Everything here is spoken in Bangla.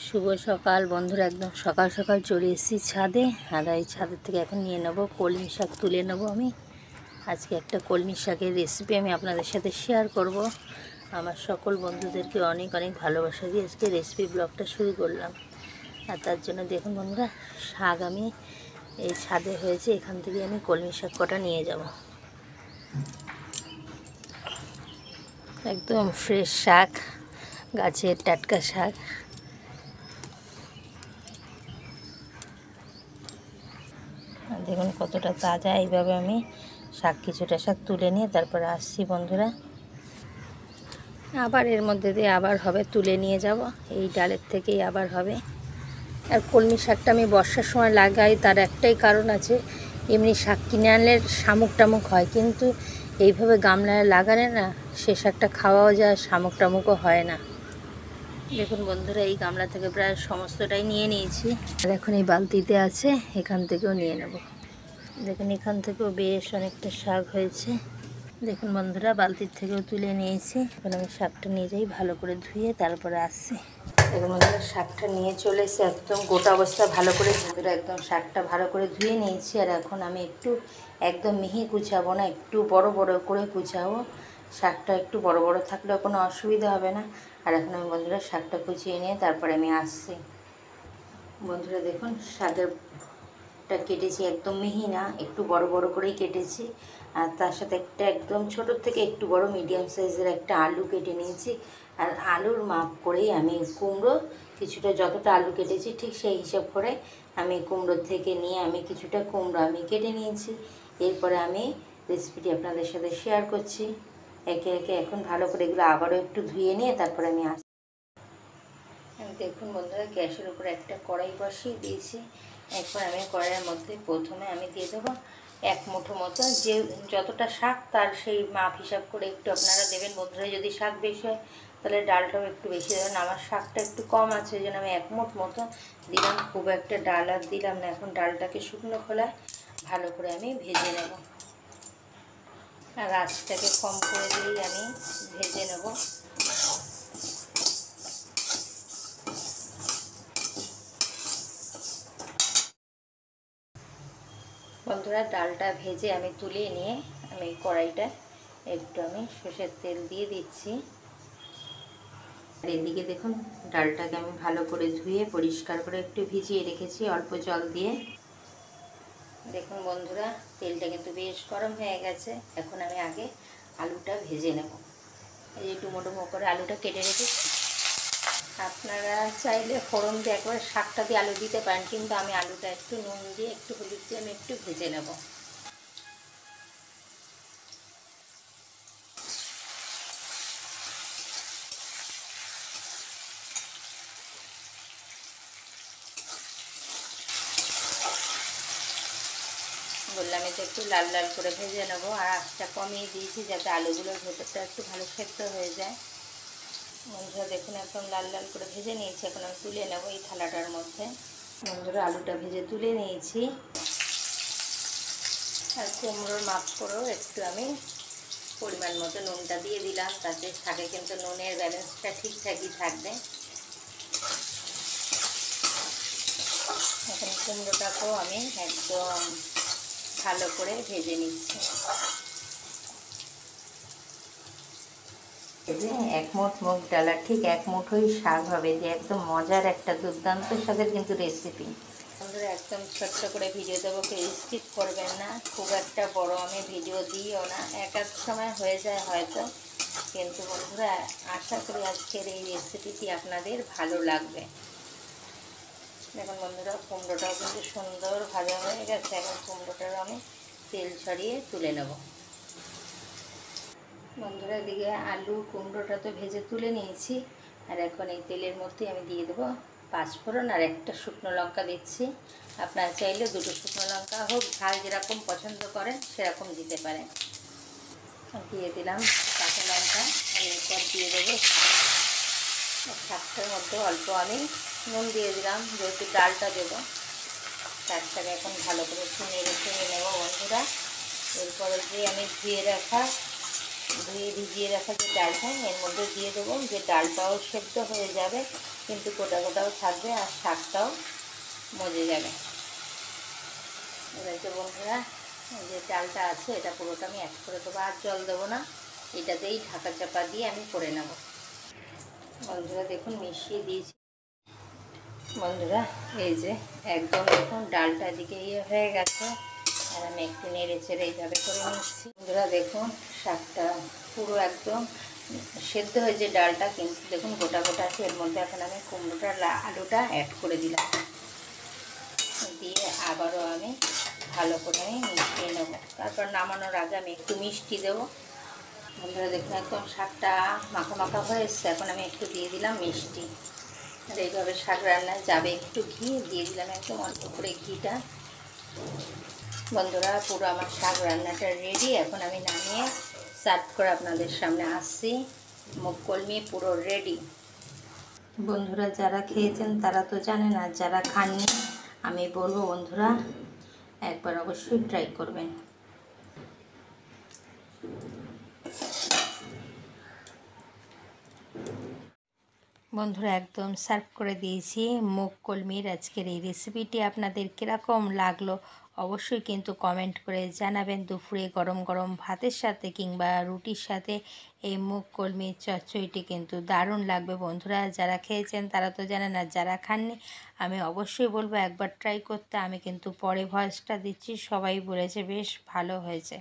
শুভ সকাল বন্ধুরা, একদম সকাল সকাল চলে এসেছি ছাদে। আর এই ছাদের থেকে এখন নিয়ে নেব কলমি শাক, তুলে নেব আমি। আজকে একটা কলমি শাকের রেসিপি আমি আপনাদের সাথে শেয়ার করব। আমার সকল বন্ধুদেরকে অনেক অনেক ভালোবাসা দিয়ে আজকে রেসিপি ব্লগটা শুরু করলাম। আর তার জন্য দেখুন বন্ধুরা, শাক আমি এই ছাদে হয়েছে, এখান থেকে আমি কলমি শাক কটা নিয়ে যাব। একদম ফ্রেশ শাক, গাছের টাটকা শাক। দেখুন কতটা তাজা। এইভাবে আমি কিছুটা শাক তুলে নিয়ে তারপরে আসছি বন্ধুরা। আবার এর মধ্যে দিয়ে আবার হবে, তুলে নিয়ে যাব এই ডালের থেকেই আবার হবে। আর কলমি শাকটা আমি বর্ষার সময় লাগাই, তার একটাই কারণ আছে। এমনি শাক কিনে আনলে শামুক টামুক হয়, কিন্তু এইভাবে গামলায় লাগালে না, সে শাকটা খাওয়াও যায়, শামুক টামুকও হয় না। দেখুন বন্ধুরা, এই গামলা থেকে প্রায় সমস্তটাই নিয়ে নিয়েছি। আর এখন এই বালতিতে আছে, এখান থেকেও নিয়ে নেব। দেখুন এখান থেকেও বেশ অনেকটা শাক হয়েছে। দেখুন বন্ধুরা, বালতির থেকেও তুলে নিয়েছি। এখন আমি শাকটা নিয়ে যাই, ভালো করে ধুয়ে তারপরে আসছি। দেখুন বন্ধুরা, শাকটা নিয়ে চলে এসে একদম গোটা অবস্থা ভালো করে বন্ধুরা একদম শাকটা ভালো করে ধুয়ে নিয়েছি। আর এখন আমি একদম মিহি কুচাবো না, একটু বড় বড় করে কুচাবো। শাকটা একটু বড় বড় থাকলেও কোনো অসুবিধা হবে না। আর এখন আমি বন্ধুরা শাকটা কুচিয়ে নিয়ে তারপরে আমি আসছি। বন্ধুরা দেখুন, শাকেরটা কেটেছি একদম মিহি না, একটু বড় বড় করেই কেটেছি। আর তার সাথে একটা একদম ছোট থেকে একটু বড় মিডিয়াম সাইজের একটা আলু কেটে নিয়েছি। আর আলুর মাপ করেই আমি কুমড়ো কিছুটা, যতটা আলু কেটেছি ঠিক সেই হিসাব করে আমি কুমড়োর থেকে নিয়ে আমি কিছুটা কুমড়ো আমি কেটে নিয়েছি। এরপরে আমি রেসিপিটি আপনাদের সাথে শেয়ার করছি একে একে। এখন ভালো করে এগুলো আবারও একটু ধুয়ে নিয়ে তারপরে আমি দেখুন বন্ধুরা, গ্যাসের উপরে একটা কড়াই বসিয়ে দিয়েছি। এরপর আমি কড়াইয়ের মধ্যে প্রথমে আমি দিয়ে দেবো এক মুঠো মতো, যে যতটা শাক তার সেই মাপ হিসাব করে একটু আপনারা দেবেন বন্ধুরা। যদি শাক বেশি হয় তাহলে ডালটাও একটু বেশি দেবেন। আমার শাকটা একটু কম আছে, ওই জন্য আমি এক মুঠ মতো দিলাম, খুব একটা ডাল আর দিলাম না। এখন ডালটাকে শুকনো খোলায় ভালো করে আমি ভেজে নেব। আর আঁচটাকে কম করে দিয়েই আমি ভেজে নেব। বন্ধুরা, ডালটা ভেজে আমি তুলে নিয়ে আমি কড়াইটা একটু আমি সর্ষের তেল দিয়ে দিচ্ছি। আর এদিকে দেখুন, ডালটাকে আমি ভালো করে ধুয়ে পরিষ্কার করে একটু ভিজিয়ে রেখেছি অল্প জল দিয়ে। দেখুন বন্ধুরা, তেলটা কিন্তু বেশ গরম হয়ে গেছে। এখন আমি আগে আলুটা ভেজে নেব। এই যে ডুমো ডুমো করে আলুটা কেটে রেখেছি। আপনারা চাইলে ফোড়ন দিয়ে একবার শাকটা দিয়ে আলু দিতে পারেন, কিন্তু আমি আলুটা একটু নুন দিয়ে একটু হলুদ দিয়ে আমি একটু ভেজে নেব। বললাম এটা একটু লাল লাল করে ভেজে নেবো। আর আঁচটা কমিয়ে দিয়েছি যাতে আলুগুলোর ভেতরটা একটু ভালো সেদ্ধ হয়ে যায়। বন্ধুরা দেখুন, একদম লাল লাল করে ভেজে নিয়েছি। এখন আমি তুলে নেবো এই থালাটার মধ্যে। বন্ধুরা, আলুটা ভেজে তুলে নিয়েছি। আর কুমড়োর মাপ করেও একটু আমি পরিমাণ মতো নুনটা দিয়ে দিলাম, তাতে শাকে কিন্তু নুনের ব্যালেন্সটা ঠিকঠাকই থাকবে। এখন কুমড়োটাকেও আমি একদম ভালো করে ভেজে নিচ্ছি। এক মুঠ মুগ ডাল আর ঠিক এক মুঠোই শাক হবে, যে একদম মজার একটা দুর্দান্ত স্বাদের কিন্তু রেসিপি। বন্ধুরা, একদম ছোট্ট করে ভিডিও দেবো, কেউ স্কিপ করবেন না। খুব একটা বড় আমি ভিডিও দিইও না, এক এক সময় হয়ে যায় হয়তো, কিন্তু বন্ধুরা আশা করি আজকের এই রেসিপিটি আপনাদের ভালো লাগবে। দেখুন বন্ধুরা, কুমড়োটাও কিন্তু সুন্দর ভাজা হয়ে গেছে। এখন কুমড়োটারও আমি তেল ছড়িয়ে তুলে নেব। বন্ধুরা, এদিকে আলু কুমড়োটা তো ভেজে তুলে নিয়েছি। আর এখন এই তেলের মধ্যে আমি দিয়ে দেবো পাঁচফোড়ন আর একটা শুকনো লঙ্কা দিচ্ছি। আপনারা চাইলে দুটো শুকনো লঙ্কা হোক, ঝাল যেরকম পছন্দ করেন সেরকম দিতে পারেন। দিয়ে দিলাম কাঁচা লঙ্কা। আর এরপর দিয়ে দেবো শাকটার মধ্যে অল্প আমি নুন দিয়ে দিলাম, যেহেতু ডালটা দেবো। শাকটাকে এখন ভালো করে নেড়ে চেড়ে নেবো বন্ধুরা। এরপরে যে আমি ভিজিয়ে রাখা যে ডালটা এর মধ্যে দিয়ে দেবো, যে ডালটাও সেদ্ধ হয়ে যাবে। কিন্তু গোটা গোটাও থাকবে আর শাকটাও মজে যাবে। এবার যে বন্ধুরা এই যে ডালটা আছে এটা পুরোটা আমি অ্যাড করে দেবো, আর জল দেবো না, এটাতেই ঢাকা চাপা দিয়ে আমি করে নেব। বন্ধুরা দেখুন মিশিয়ে দিয়েছি। বন্ধুরা এই যে একদম দেখুন ডালটা এদিকে হয়ে গেছে, আর আমি একটু নেড়ে চেড়ে এইভাবে করে নিচ্ছি। বন্ধুরা দেখুন শাকটা পুরো একদম সেদ্ধ হয়েছে ডালটা, কিন্তু দেখুন গোটা গোটা আছে। এর মধ্যে এখন আমি কুমড়োটা আলুটা অ্যাড করে দিলাম, দিয়ে আবারও আমি ভালো করে আমি মিশিয়ে নেব। তারপর নামানোর আগে আমি একটু মিষ্টি দেবো। বন্ধুরা দেখুন একদম শাকটা মাখা মাখা হয়ে এসছে, এখন আমি একটু দিয়ে দিলাম মিষ্টি। আর এইভাবে শাক রান্নায় যাবে একটু ঘি দিয়ে দিলাম, একদম অল্প করে ঘিটা। বন্ধুরা পুরো আমার শাক রান্নাটা রেডি, এখন আমি নামিয়ে সার্ভ করে আপনাদের সামনে আসছি। মুগ কলমি পুরো রেডি। বন্ধুরা যারা খেয়েছেন তারা তো জানেন, আর যারা খাননি আমি বলবো বন্ধুরা একবার অবশ্যই ট্রাই করবেন। বন্ধুরা একদম সার্ভ করে দিয়েছি মুগ কলমির আজকের এই রেসিপিটি। আপনাদের কীরকম লাগলো অবশ্যই কিন্তু কমেন্ট করে জানাবেন। দুপুরে গরম গরম ভাতের সাথে কিংবা রুটির সাথে এই মুগ কলমির চচ্চড়িটি কিন্তু দারুণ লাগবে। বন্ধুরা যারা খেয়েছেন তারা তো জানেন, আর যারা খাননি আমি অবশ্যই বলবো একবার ট্রাই করতে। আমি কিন্তু পরে ভয়েসটা দিচ্ছি, সবাই বলেছে বেশ ভালো হয়েছে।